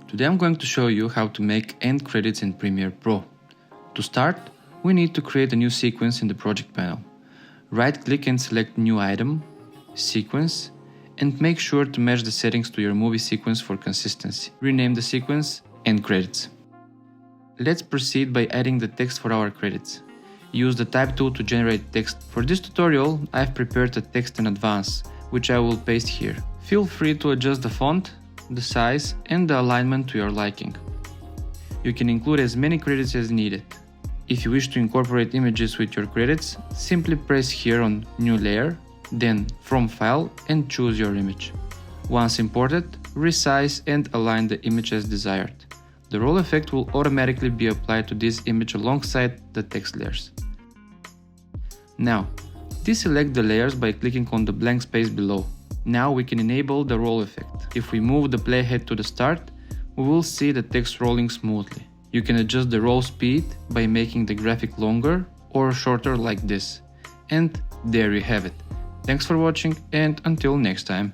Today I'm going to show you how to make end credits in Premiere Pro. To start, we need to create a new sequence in the project panel. Right-click and select New Item, Sequence, and make sure to match the settings to your movie sequence for consistency. Rename the sequence End Credits. Let's proceed by adding the text for our credits. Use the Type tool to generate text. For this tutorial, I've prepared a text in advance, which I will paste here. Feel free to adjust the font, the size, and the alignment to your liking. You can include as many credits as needed. If you wish to incorporate images with your credits, simply press here on New Layer, then From File and choose your image. Once imported, resize and align the image as desired. The roll effect will automatically be applied to this image alongside the text layers. Now, deselect the layers by clicking on the blank space below. Now we can enable the roll effect. If we move the playhead to the start, we will see the text rolling smoothly. You can adjust the roll speed by making the graphic longer or shorter like this. And there you have it. Thanks for watching and until next time.